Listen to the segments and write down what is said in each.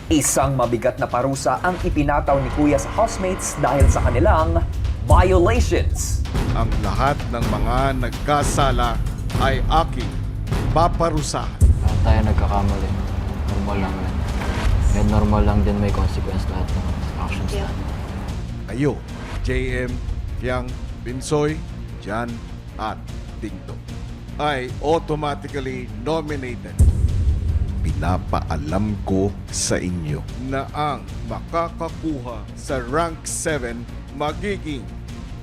Isang mabigat na parusa ang ipinataw ni Kuya sa housemates dahil sa kanilang violations. Ang lahat ng mga nagkasala ay aking paparusahan. Lahat tayo nagkakamali. Normal lang yan. And normal lang din may consequence lahat ng actions natin. Kayo, JM, Fiang, Binsoy, Jan, at Tingto ay automatically nominated. Pinapaalam ko sa inyo na ang makakakuha sa rank 7 magiging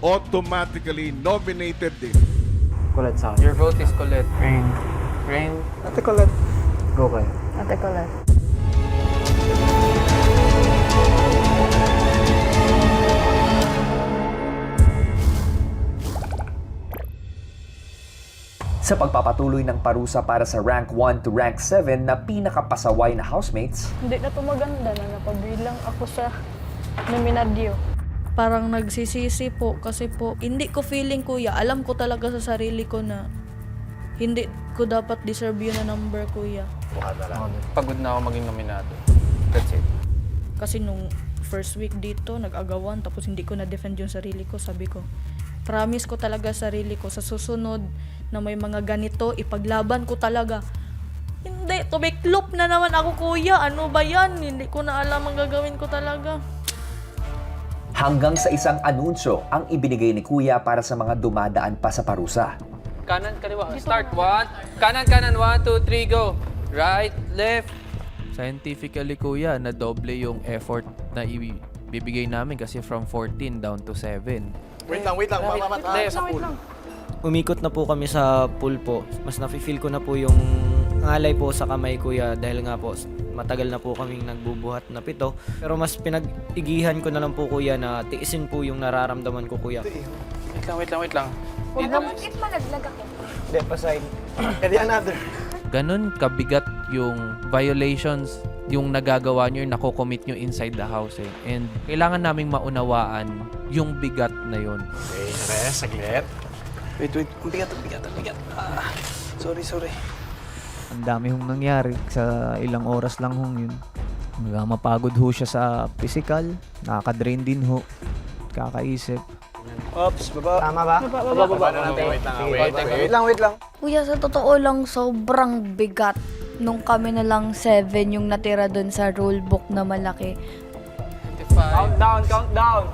automatically nominated din. Kulit sa akin. Your vote is Colette. Rain. Rain. Ate Kulit. Go kayo. Ate Colette. Sa pagpapatuloy ng parusa para sa rank 1 to rank 7 na pinakapasaway na housemates, Hindi na to maganda na napabilang ako sa nominadyo. Parang nagsisisi po kasi po hindi ko feeling kuya, alam ko talaga sa sarili ko na hindi ko dapat deserve yun na number kuya. Pagod na ako maging nominado. That's it. Kasi nung first week dito nag-agawan tapos hindi ko na-defend yung sarili ko, sabi ko promise ko talaga sa sarili ko sa susunod na may mga ganito ipaglaban ko talaga. Hindi, tumiklop na naman ako kuya, ano ba yan? Hindi ko na alam ang gagawin ko talaga. hanggang sa isang anunsyo ang ibinigay ni Kuya para sa mga dumadaan pa sa parusa. Kanan, kaliwa. Start. 1. Kanan, 1, 2, 3, go. Right, left. Scientifically, kuya, na doble yung effort na ibibigay namin kasi from 14 down to 7. Wait lang. Left. Umikot na po kami sa pool po. Mas nafe-feel ko na po yung ngalay po sa kamay kuya dahil nga po matagal na po kaming nagbubuhat na pito. Pero mas pinag-igihan ko na lang po kuya na tiisin po yung nararamdaman ko kuya. Wait lang. Huwag na bakit malaglag ako. Hindi, pasign. Edi another. Ganun kabigat yung violations yung nagagawa nyo, yung nakocommit nyo inside the house eh. And kailangan naming maunawaan yung bigat na yun. Okay, rest, saglit. Wait. Ang bigat. Sorry. Ang dami hong nangyari sa ilang oras lang hong yun. Mapagod ho siya sa physical, nakaka-drain din ho, kakaisip. Oops, baba. Tama ba? Baba na natin. Wait lang. Kuya, sa totoo lang, sobrang bigat. Nung kami na lang 7 yung natira dun sa rulebook na malaki. 25. Countdown.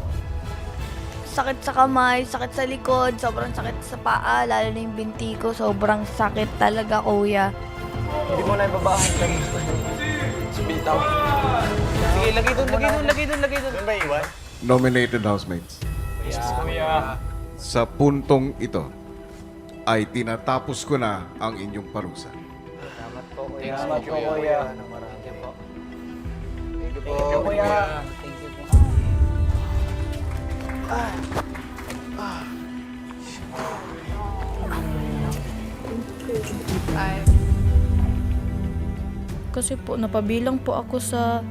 Sakit sa kamay, sakit sa likod, sobrang sakit sa paa, lalo na yung binti ko, sobrang sakit talaga, kuya. Hindi mo na ibabahan. Sumitaw. Sige, lagay doon. Doon ba iwan? Nominated housemates. Yes, kuya. Sa puntong ito ay tinatapos ko na ang inyong parusa. Salamat po, kuya. Thank you po, kuya. Kasi po napabilang po ako sa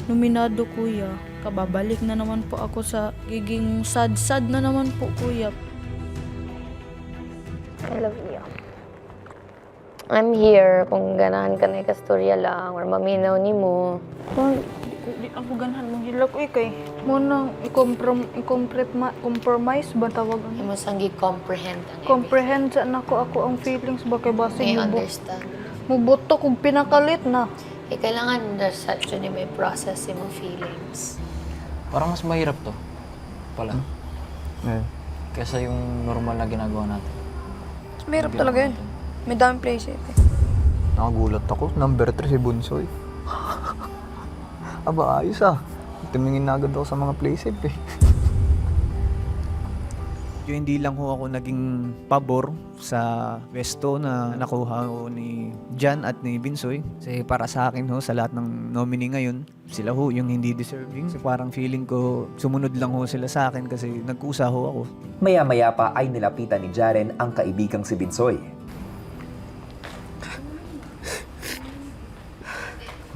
nominado kuya. Kababalik na naman po ako sa giging sad na naman po kuya. I love you. I'm here kung ganahan ka na ikastorya lang or maminaw ni mo. Di ako ganahan mong hilak, kay mo nang i-compromise ba tawag Ay ano? mo sanggi comprehend ang Comprehend sa ako ang feelings ba kay base everything. mo Understand. mubuto kung pinakalit na. Kailangan understand yun may process mo feelings. Parang mas mahirap to. Pala. Kesa yung normal na ginagawa natin. Mahirap talaga yun. May daming places Nakagulat ako, number 3 si Bunsoy. Aba, ayos ah. Tumingin na agad ako sa mga playsafe eh. Yung hindi lang ho ako naging pabor sa westo na nakuha ho ni Jan at ni Binsoy. Kasi para sa akin ho, sa lahat ng nominee ngayon, sila ho yung hindi deserving. Kasi parang feeling ko sumunod lang ho sila sa akin kasi nagkusa ho ako. Maya-maya pa ay nilapitan ni Jaren ang kaibigang si Binsoy.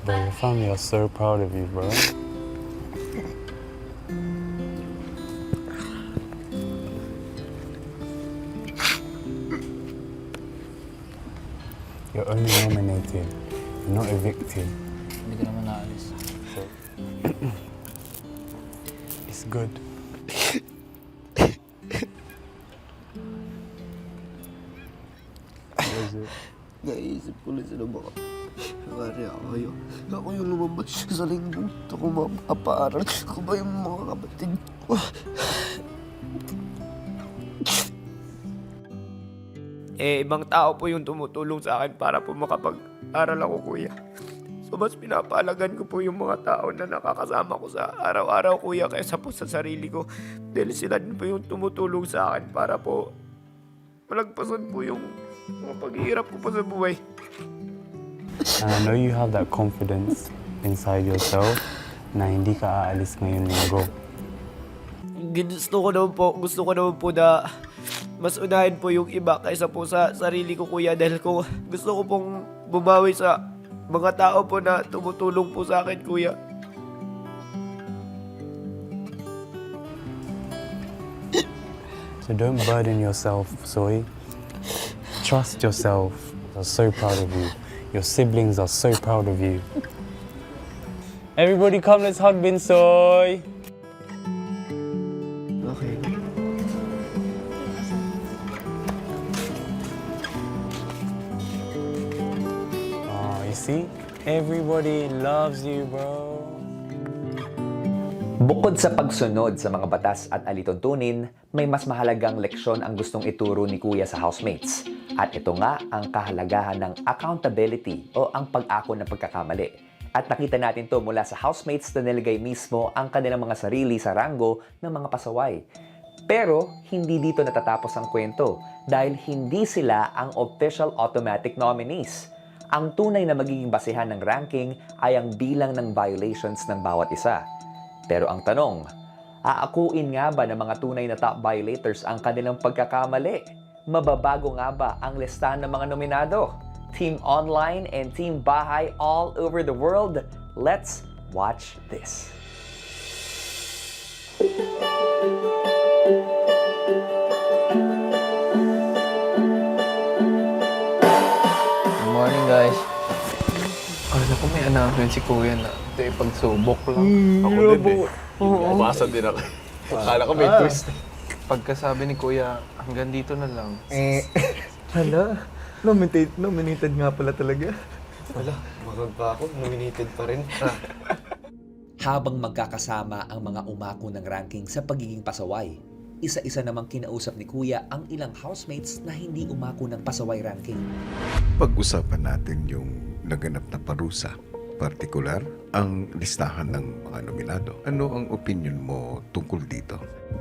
Bro, your family are so proud of you, bro. You're only nominated, you're not evicted. Hindi ko naman naalis. So temperature. It's good. What is it? Naisip ko na sila baka Mari ako. Ako yung lumabas sa linggo. Ako mapapaaral ko ba yung mga kapatid ko? Ibang tao po yung tumutulong sa akin para po makapag-aral ako, kuya. So, mas pinapahalagan ko po yung mga tao na nakakasama ko sa araw-araw, kuya, kaysa po sa sarili ko. Dahil sila din po yung tumutulong sa akin para po malagpasan po yung mga paghihirap ko po sa buhay. And I know you have that confidence inside yourself na hindi ka aalis ngayong linggo. Gusto ko naman po na mas unahin po yung iba kaysa po sa sarili ko, kuya, dahil ko gusto ko pong bumawi sa mga tao po na tumutulong po sa akin, kuya. So don't burden yourself, Zoe. Trust yourself. I'm so proud of you. Your siblings are so proud of you. Everybody come, let's hug Binsoy. Okay. Oh, you see? Everybody loves you, bro. Bukod sa pagsunod sa mga batas at alituntunin, may mas mahalagang leksyon ang gustong ituro ni Kuya sa housemates. At ito nga ang kahalagahan ng accountability o ang pag-ako ng pagkakamali. At nakita natin to mula sa housemates na nilagay mismo ang kanilang mga sarili sa ranggo ng mga pasaway. Pero hindi dito natatapos ang kwento dahil hindi sila ang official automatic nominees. Ang tunay na magiging basehan ng ranking ay ang bilang ng violations ng bawat isa. Pero ang tanong, aakuin nga ba ng mga tunay na top violators ang kanilang pagkakamali? Mababago nga ba ang listahan ng mga nominado? Team Online and Team Bahay all over the world? Let's watch this. Good morning, guys. Akala ko may announcement si Kuya na ito ay pagsubok lang. Ako din eh. Umasa din ako. Akala ko may twist. Pagkasabi ni Kuya, hanggang dito na lang. Hala, nominated nga pala talaga. Wala, magag pa ako. Nominated pa rin. Habang magkakasama ang mga umako ng ranking sa pagiging pasaway, isa-isa namang kinausap ni Kuya ang ilang housemates na hindi umako ng pasaway ranking. Pag-usapan natin yung naganap na parusa, partikular ang listahan ng mga nominado. Ano ang opinion mo tungkol dito?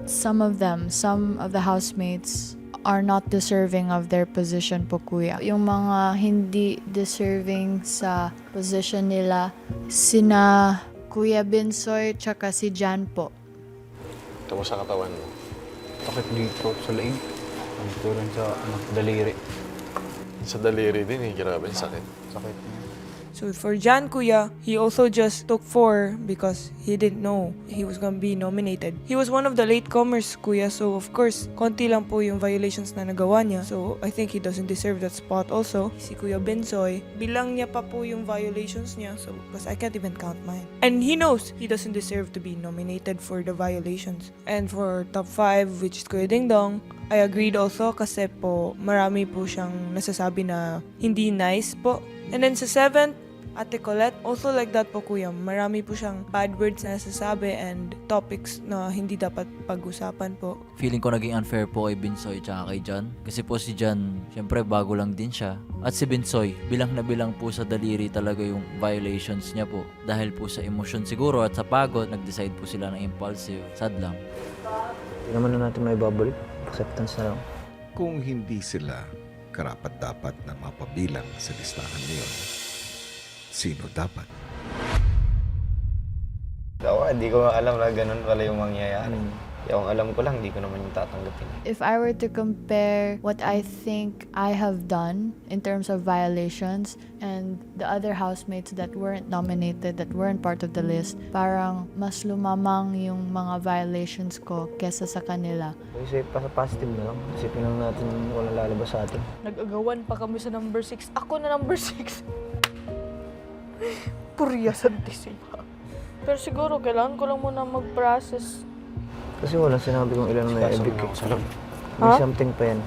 Some of the housemates are not deserving of their position po, Kuya. Yung mga hindi deserving sa position nila, sina Kuya Binsoy tsaka si Jan po. Ito mo sa katawan mo. Sakit dito sa leeg. Ang tulad sa daliri. Sa daliri din eh. Grabe, sakit. Sakit niya. So for Jan Kuya, he also just took 4 because he didn't know he was gonna be nominated. He was one of the latecomers, Kuya, so of course, konti lang po yung violations na nagawa niya. So I think he doesn't deserve that spot also. Si Kuya Binsoy, bilang niya pa po yung violations niya, so because I can't even count mine. And he knows he doesn't deserve to be nominated for the violations. And for top 5, which is Kuya Ding Dong, I agreed also kasi po marami po siyang nasasabi na hindi nice po. And then sa 7th, Ate Colette, also like that po, Kuya. Marami po siyang bad words na nasasabi and topics na hindi dapat pag-usapan po. Feeling ko naging unfair po kay Binsoy tsaka kay Jan. Kasi po si Jan, syempre bago lang din siya. At si Binsoy, bilang na bilang po sa daliri talaga yung violations niya po. Dahil po sa emosyon siguro at sa pagod, nag-decide po sila ng impulsive. Sad lang. Hindi naman na natin may babalik. Acceptance na lang. Kung hindi sila karapat-dapat na mapabilang sa listahan niyon, sino dapat? Ako, hindi ko alam na ganun pala yung mangyayari. Yung alam ko lang, hindi ko naman yung tatanggapin. If I were to compare what I think I have done in terms of violations and the other housemates that weren't nominated, that weren't part of the list, parang mas lumamang yung mga violations ko kesa sa kanila. Kasi positive na lang. Isipin lang natin kung lalabas sa atin. Nag-agawan pa kami sa number 6. Ako na number 6. Purya Santissima. Pero siguro, kailangan ko lang muna mag-process. Kasi wala sinabi kong ilan na epic. Ha? Something pa yan.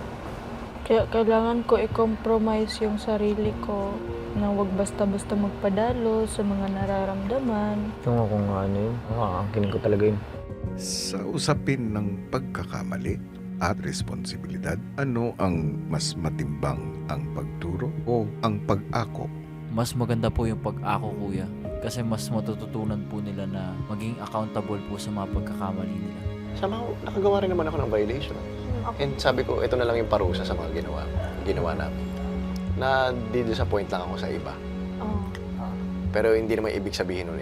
Kaya kailangan ko i-compromise yung sarili ko na wag basta-basta magpadalo sa mga nararamdaman. Yung ako nga ano yun. Angkinin ko talaga yun. Sa usapin ng pagkakamali at responsibilidad, ano ang mas matimbang, ang pagturo o ang pag-ako? Mas maganda po yung pag-ako, kuya. Kasi mas matututunan po nila na maging accountable po sa mga pagkakamali nila. Somehow, nakagawa rin naman ako ng violation. And sabi ko, ito na lang yung parusa sa mga ginawa namin. Na di-disappoint lang ako sa iba. Oh. Pero hindi naman ibig sabihin nun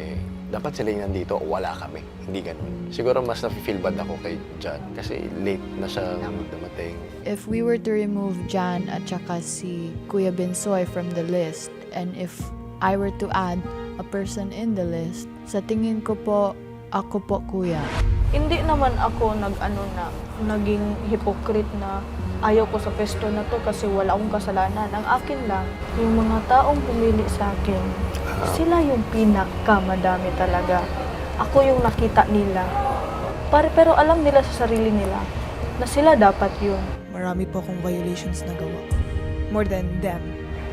dapat sila yung nandito o wala kami. Hindi ganun. Siguro mas na-feel bad ako kay John kasi late na siya dumating. If we were to remove Jan at saka si Kuya Bensoy from the list, and if I were to add a person in the list, sa tingin ko po, ako po kuya. Hindi naman ako naging hypocrite na ayaw ko sa pesto na to kasi wala akong kasalanan. Ang akin lang, yung mga taong pumili sa akin, sila yung pinakamadami talaga. Ako yung nakita nila. Pero alam nila sa sarili nila na sila dapat yun. Marami po akong violations na gawa. More than them.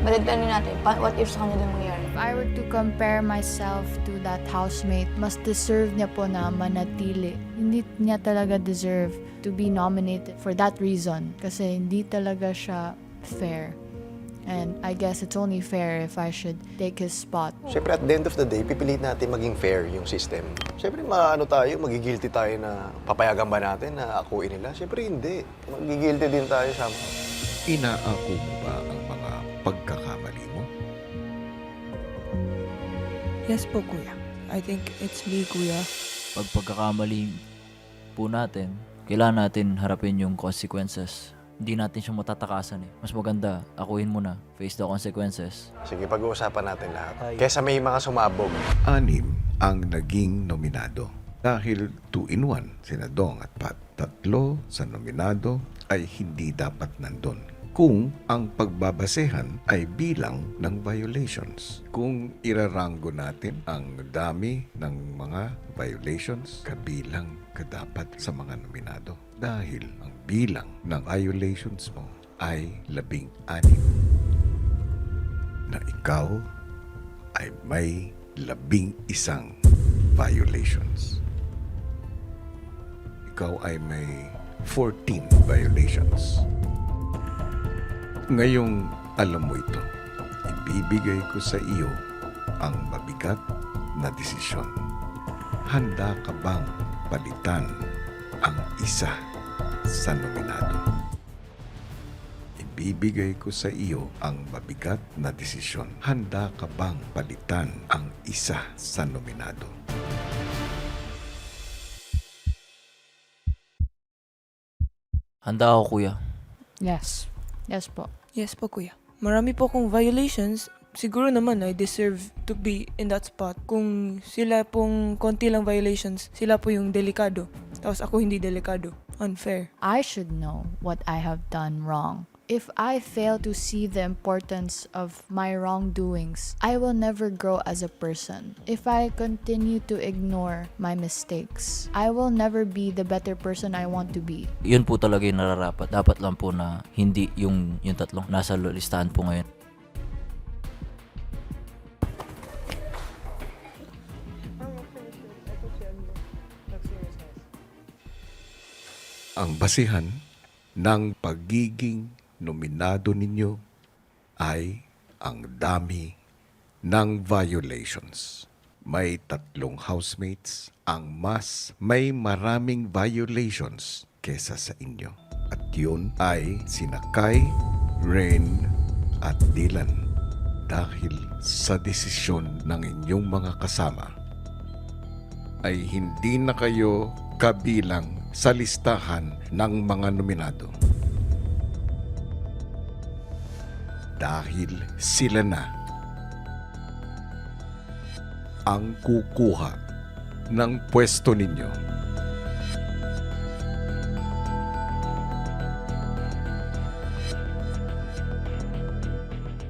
Baliktad natin, what if sa kanila mangyari? If I were to compare myself to that housemate, mas deserve niya po na manatili. Hindi niya talaga deserve to be nominated for that reason. Kasi hindi talaga siya fair. And I guess it's only fair if I should take his spot. Siyempre, at the end of the day, pipiliin natin maging fair yung system. Siyempre, magigilty tayo na papayagan ba natin na akuin nila? Siyempre, hindi. Magigilty din tayo sa... Inaako mo ba ang mga pagkakamali mo? Yes po, kuya. I think it's me, kuya. Pag pagkakamali po natin, kailangan natin harapin yung consequences. Hindi natin siya matatakasan Mas maganda, akuin mo na, face the consequences. Sige, pag-uusapan natin lahat. Kesa may mga sumabog. 6 ang naging nominado. Dahil 2-in-1, sina Dong at Pat. 3 sa nominado ay hindi dapat nandun. Kung ang pagbabasehan ay bilang ng violations. Kung iraranggo natin ang dami ng mga violations, kabilang ka dapat sa mga nominado. Dahil ang bilang ng violations mo ay 16. Na ikaw ay may 11 violations. Ikaw ay may 14 violations. Ngayong alam mo ito, ibibigay ko sa iyo ang mabigat na desisyon. Handa ka bang palitan ang isa sa nominado? Ibibigay ko sa iyo ang mabigat na desisyon. Handa ka bang palitan ang isa sa nominado? Handa ako, kuya. Yes. Yes po. Yes po, kuya. Marami po akong violations. Siguro naman I deserve to be in that spot. Kung sila pong konti lang violations, sila po yung delikado. Tapos ako hindi delikado. Unfair. I should know what I have done wrong. If I fail to see the importance of my wrongdoings, I will never grow as a person. If I continue to ignore my mistakes, I will never be the better person I want to be. Yun po talaga yung nararapat. Dapat lang po na hindi yung tatlong nasa listahan po ngayon. Ang basihan ng pagiging nominado ninyo ay ang dami ng violations. May 3 housemates ang mas may maraming violations kesa sa inyo. At yun ay sina Kai, Rain at Dylan. Dahil sa desisyon ng inyong mga kasama ay hindi na kayo kabilang sa listahan ng mga nominado. Dahil sila na ang kukuha ng pwesto ninyo.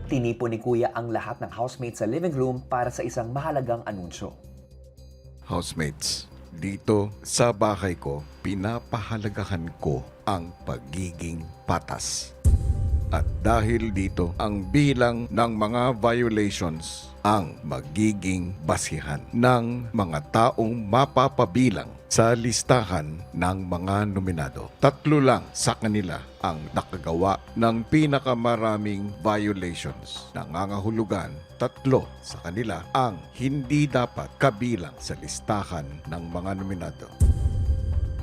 Tinipon ni Kuya ang lahat ng housemates sa living room para sa isang mahalagang anunsyo. housemates, dito sa bahay ko, pinapahalagahan ko ang pagiging patas. At dahil dito, ang bilang ng mga violations ang magiging basihan ng mga taong mapapabilang sa listahan ng mga nominado. 3 lang sa kanila ang nakagawa ng pinakamaraming violations. Nangangahulugan, 3 sa kanila ang hindi dapat kabilang sa listahan ng mga nominado.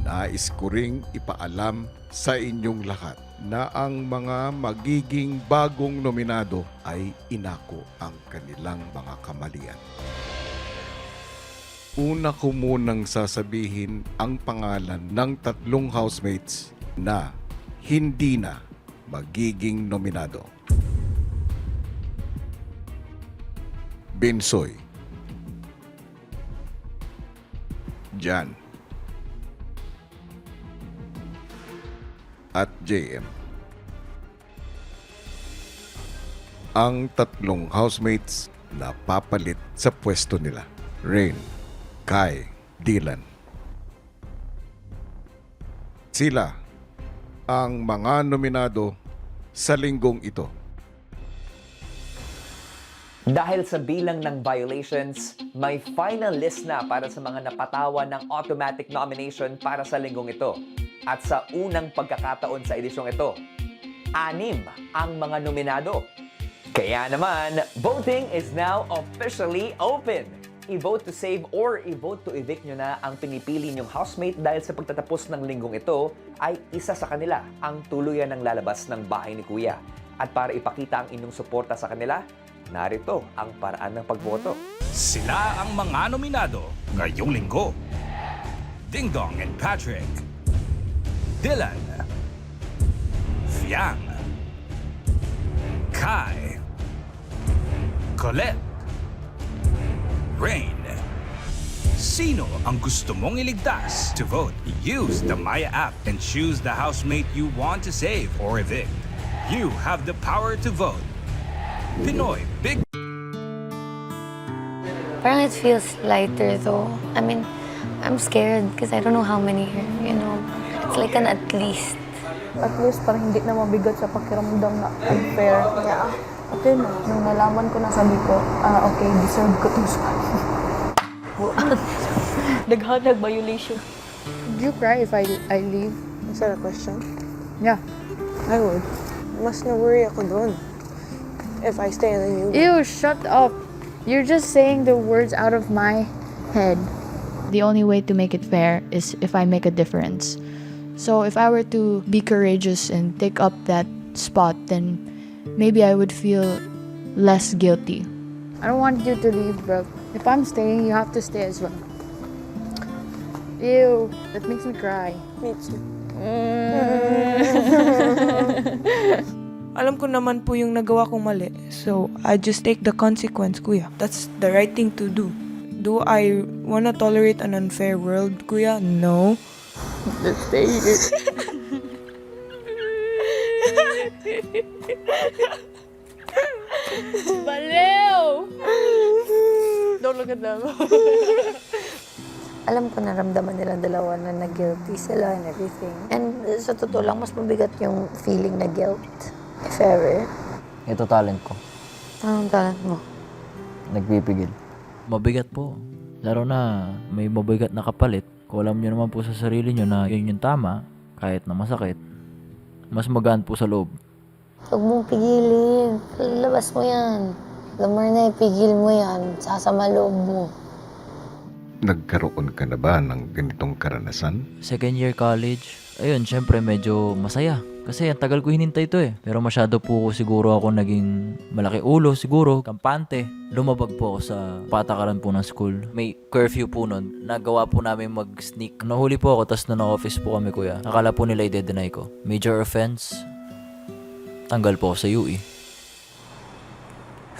Nais ko ring ipaalam sa inyong lahat na ang mga magiging bagong nominado ay inako ang kanilang mga kamalian. Una ko munang sasabihin ang pangalan ng 3 housemates na hindi na magiging nominado. Binsoy, Jan, at JM. Ang 3 housemates na papalit sa pwesto nila: Rain, Kai, Dylan. Sila ang mga nominado sa linggong ito. Dahil sa bilang ng violations, may final list na para sa mga napatawan ng automatic nomination para sa linggong ito. At sa unang pagkakataon sa edisyong ito, 6 ang mga nominado. Kaya naman, voting is now officially open. I-vote to save or i-vote to evict nyo na ang pinipili nyong housemate dahil sa pagtatapos ng linggong ito ay isa sa kanila ang tuluyan ng lalabas ng bahay ni Kuya. At para ipakita ang inyong suporta sa kanila, narito ang paraan ng pagboto. Sila ang mga nominado ngayong linggo: Dingdong and Patrick, Dylan, Fiang, Kai, Colette, Rain. Sino ang gusto mong iligtas? To vote, use the Maya app and choose the housemate you want to save or evict. You have the power to vote. Pinoy Big. Parang it feels lighter though. I mean, I'm scared because I don't know how many, it's like an at least. At least parang hindi na mabigat sa pakiramdam na unfair. Yeah. Okay na. Nung nalaman ko na, sabi ko, okay, deserve ko itong spot. Naghanag violation. Do you cry if I leave? Is that a question? Yeah, I would. Mas na-worry ako dun if I stay in the new. Ew, shut up. You're just saying the words out of my head. The only way to make it fair is if I make a difference. So if I were to be courageous and take up that spot, then maybe I would feel less guilty. I don't want you to leave, bro. If I'm staying, you have to stay as well. Ew, that makes me cry. Me too. Alam ko naman po yung nagawa kong mali. So, I just take the consequence, Kuya. That's the right thing to do. Do I wanna tolerate an unfair world, Kuya? No. Let's stay here. Baliw! Don't look at them. Alam ko naramdaman nilang dalawa na na-guilty sila and everything. And sa totoo lang, mas mabigat yung feeling na guilt, if ever. Ito talent ko. Anong talent mo? Nagpipigil. Mabigat po. Lalo na may mabigat na kapalit. Kung alam nyo naman po sa sarili nyo na yun yung tama, kahit na masakit, mas magaan po sa loob. Huwag mong pigilin. Labas mo yan. Lamar na ipigil mo yan. Sasama loob mo. Nagkaroon ka na ba ng ganitong karanasan? Second year college, ayun, syempre medyo masaya. Kasi ang tagal ko hinintay to eh. Pero masyado po siguro ako naging malaki ulo siguro, kampante. Lumabag po ako sa patakaran po ng school. May curfew po nun. Nagawa po namin mag-sneak. Nahuli po ako, tas na-office po kami, Kuya. Akala po nila i-deny ko. Major offense, tanggal po ako sa UE.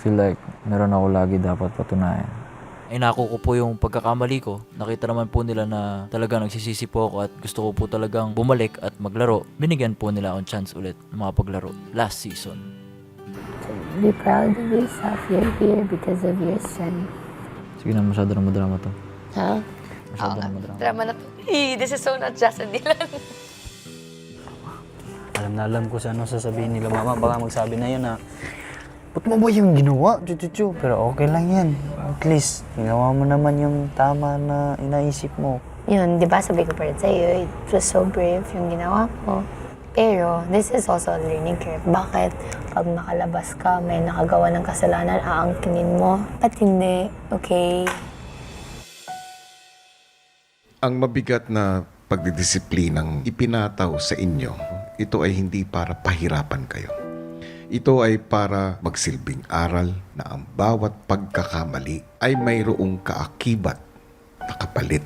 Feel like meron ako lagi dapat patunayan. Inako ko po yung pagkakamali ko. Nakita naman po nila na talagang nagsisisi po ako at gusto ko po talagang bumalik at maglaro. Binigyan po nila akong chance ulit na makapaglaro last season. Be proud of yourself. You're here because of your strength. Sige na, masyado na madrama to. Ha? Masyado na madrama. Drama na to. This is so not just a Dylan. Alam ko sa ano sasabihin nila mama. Baka magsabi na yun na, ba't mo ba yung ginawa, chuchuchu? Pero okay lang yan. At least, ginawa mo naman yung tama na inaisip mo. Yun, di ba sabi ko pa rin sa'yo, it was so brave yung ginawa mo. Pero, this is also a learning curve. Bakit pag nakalabas ka, may nakagawa ng kasalanan, aangkinin mo? Ba't hindi? Okay. Ang mabigat na pagdidisiplinang ipinataw sa inyo, ito ay hindi para pahirapan kayo. Ito ay para magsilbing aral na ang bawat pagkakamali ay mayroong kaakibat na kapalit.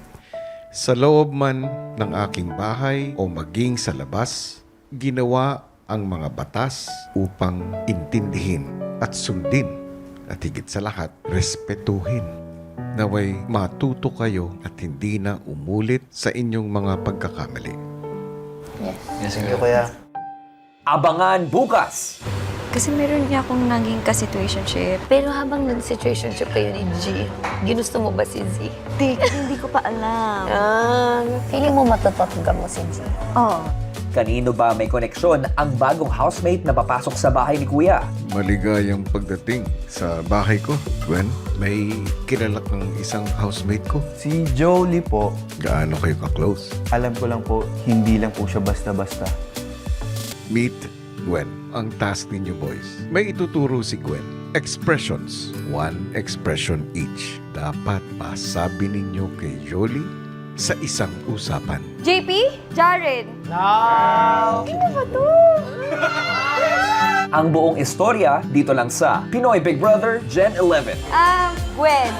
Sa loob man ng aking bahay o maging sa labas, ginawa ang mga batas upang intindihin at sundin at higit sa lahat, respetuhin. Naway matuto kayo at hindi na umulit sa inyong mga pagkakamali. Yes. Thank you, kuya. Abangan bukas! Kasi meron niya akong naging ka-situationship. Pero habang nag-situationship kayo ni G, ginusto mo ba si Z? Hindi ko pa alam. Feeling mo matutotga mo si G? Oo. Kanino ba may koneksyon ang bagong housemate na papasok sa bahay ni Kuya? Maligayang pagdating sa bahay ko. Gwen, may kilala kang isang housemate ko. Si Jolie po, Gaano kayo ka-close? alam ko lang po, hindi lang po siya basta-basta. Meet Gwen. Ang task ninyo, boys. May ituturo si Gwen. Expressions. One expression each. Dapat masabi ninyo kay Jolie sa isang usapan. JP? Jaren? Ang buong istorya dito lang sa Pinoy Big Brother Gen 11. Gwen.